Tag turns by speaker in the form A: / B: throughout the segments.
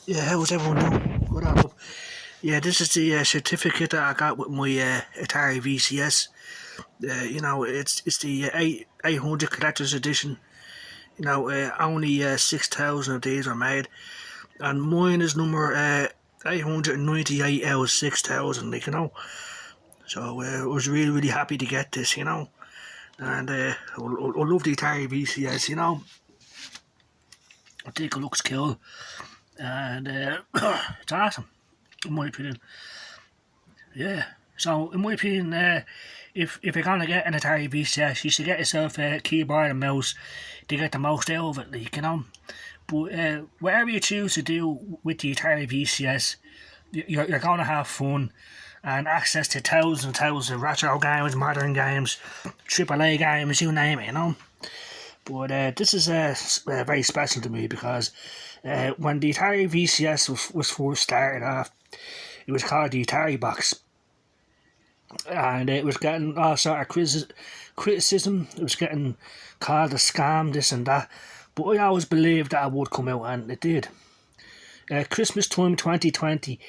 A: Yeah, how's everyone doing? Good on. Yeah, this is the certificate that I got with my Atari VCS. It's the 800 collector's edition. Only 6,000 of these are made, and mine is number 898 out of 6,000. So I was really happy to get this. And I love the Atari VCS. I think it looks cool, and it's awesome in my opinion. Yeah. So, in my opinion, if you're gonna get an Atari VCS, you should get yourself a keyboard and mouse to get the most out of it, But whatever you choose to do with the Atari VCS, you're gonna have fun and access to thousands and thousands of retro games, modern games, AAA games, you name it. But this is very special to me because when the Atari VCS was first started off, it was called the Atari box, and it was getting all sort of criticism. It was getting called a scam, this and that, but I always believed that it would come out, and it did. Christmas time 2020,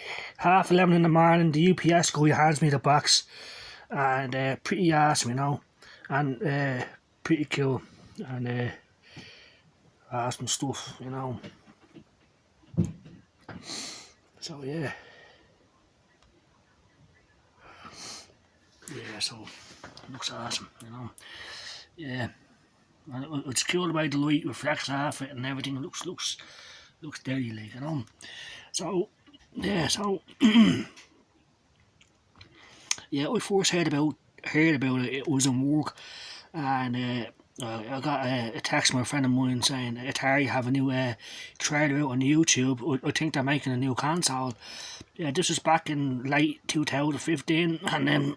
A: 11:30 in the morning, the UPS guy hands me the box, and pretty awesome, and pretty cool, and awesome stuff. So yeah. Yeah, so it looks awesome. Yeah, and it's cool about the light reflects off it and everything. It looks dirty, So yeah, I first heard about it. It was in work, and I got a text from a friend of mine saying Atari have a new trailer out on YouTube. I think they're making a new console. Yeah, this was back in late 2015 and then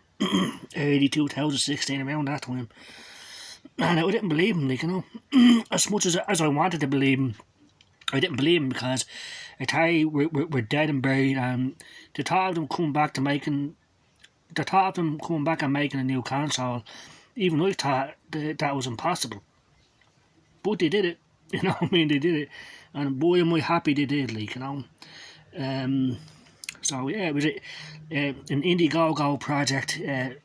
A: early 2016, around that time. And I didn't believe him, as much as I wanted to believe him, I didn't believe him because Atari were dead and buried, and the thought of them coming back and making a new console, even I thought that was impossible. But they did it, they did it, and boy am I happy they did, So yeah, it was an Indiegogo project,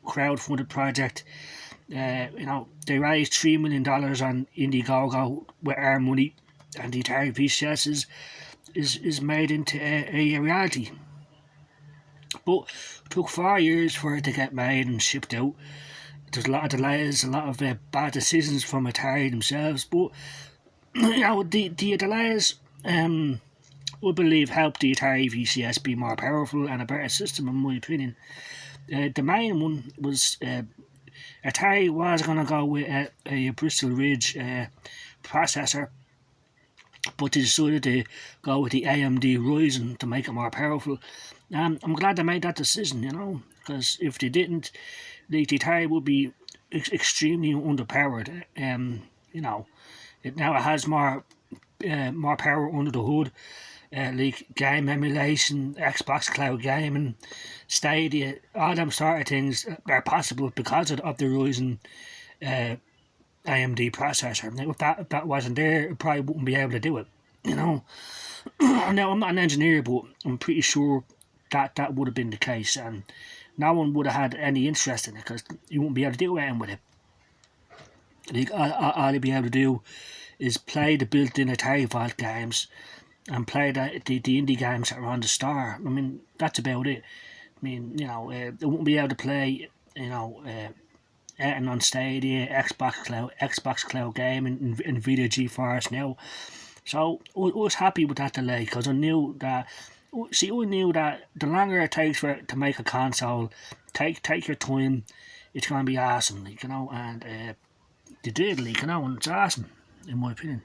A: crowdfunded project. They raised $3 million on Indiegogo with our money, and the Atari VCS is made into a reality. But it took 4 years for it to get made and shipped out. There's a lot of delays, a lot of bad decisions from Atari themselves. But the delays, I believe, helped the Atari VCS be more powerful and a better system, in my opinion. The main one was Atari was going to go with a Bristol Ridge processor, but they decided to go with the AMD Ryzen to make it more powerful. I'm glad they made that decision, because if they didn't, the Atari would be extremely underpowered. It now has more power under the hood. Like game emulation, Xbox Cloud Gaming, Stadia, all them sort of things are possible because of the Ryzen AMD processor. Now, if that wasn't there, it probably wouldn't be able to do it. Now, I'm not an engineer, but I'm pretty sure that would have been the case, and no one would have had any interest in it because you wouldn't be able to do anything with it. Like, all you'd be able to do is play the built-in Atari Vault games and play the indie games that are on the store. I mean, that's about it. I mean, they won't be able to play, anything on Stadia, Xbox Cloud Gaming, and Nvidia GeForce now. So I was happy with that delay because I knew that. See, I knew that the longer it takes to make a console, take your time. It's gonna be awesome, and they did, and it's awesome, in my opinion.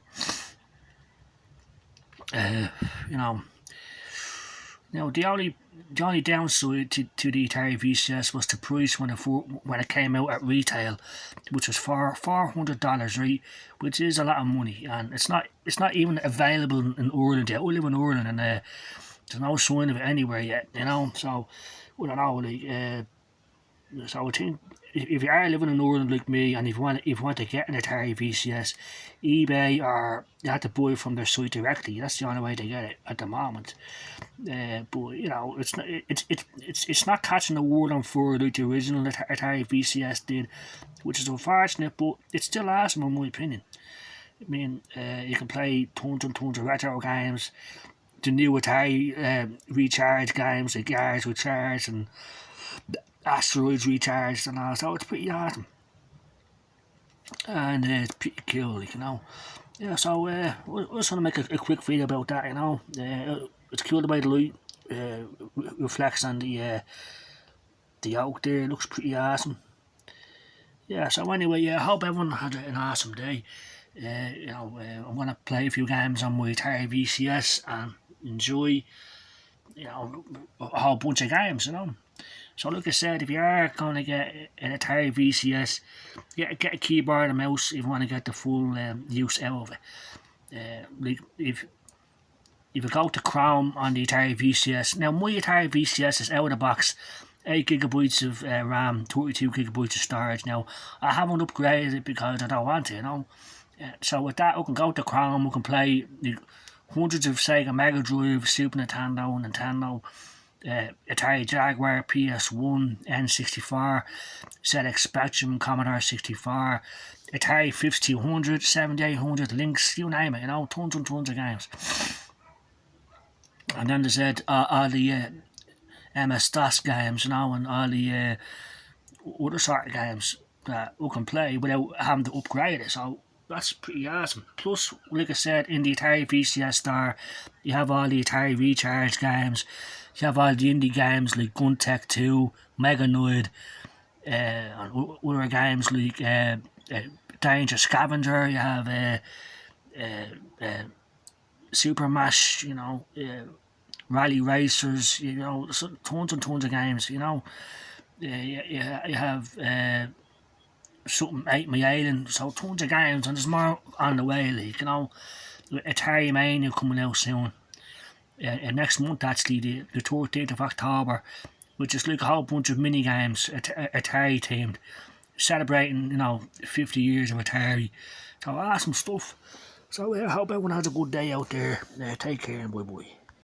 A: The only downside to the Atari VCS was the price when it came out at retail, which was $400, right, which is a lot of money, and it's not even available in Ireland yet. I live in Ireland, and there's no sign of it anywhere yet, So I don't know, so I think if you are living in Ireland like me, and if you want to get an Atari VCS, eBay, or you have to buy it from their site directly. That's the only way to get it at the moment. But you know, it's not catching the world on fire like the original Atari VCS did, which is unfortunate. But it's still awesome in my opinion. I mean, you can play tons and tons of retro games, the new Atari recharge games like Yars Recharge and Asteroids Recharged and all, so it's pretty awesome. And it's pretty cool, you know. Yeah, so I just want to make a quick video about that, you know. It's cool the way the light reflects on the oak there. It looks pretty awesome. Yeah, so anyway, I hope everyone had an awesome day. You know, I'm going to play a few games on my Atari VCS and enjoy, you know, a whole bunch of games, you know. So like I said, if you are going to get an Atari VCS, get a keyboard and mouse if you want to get the full use out of it. Like if you go to Chrome on the Atari VCS, now my Atari VCS is out of the box, 8GB of RAM, 32GB of storage. Now I haven't upgraded it because I don't want to, you know. So with that, I can go to Chrome, I can play hundreds of Sega Mega Drive, Super Nintendo, Nintendo, Atari Jaguar, PS1, N64, ZX Spectrum, Commodore 64, Atari 5200, 7800, Lynx, you name it, you know, tons and tons of games. And then there's all the MS-DOS games, you know, and all the other sort of games that we can play without having to upgrade it, so that's pretty awesome. Plus, like I said, in the Atari VCS store, you have all the Atari Recharge games, you have all the indie games like Gun Tech 2, Mega Knight, and other games like Danger Scavenger, you have Super Mash, you know, Rally Racers, you know, tons and tons of games, you know. You have something 8 My Island, so tons of games, and there's more on the way, like, you know. Atari Mania coming out soon. Next month, actually, the 13th of October, which is like a whole bunch of mini games, Atari themed, celebrating, you know, 50 years of Atari. So awesome stuff. So I hope everyone has a good day out there. Take care and bye bye.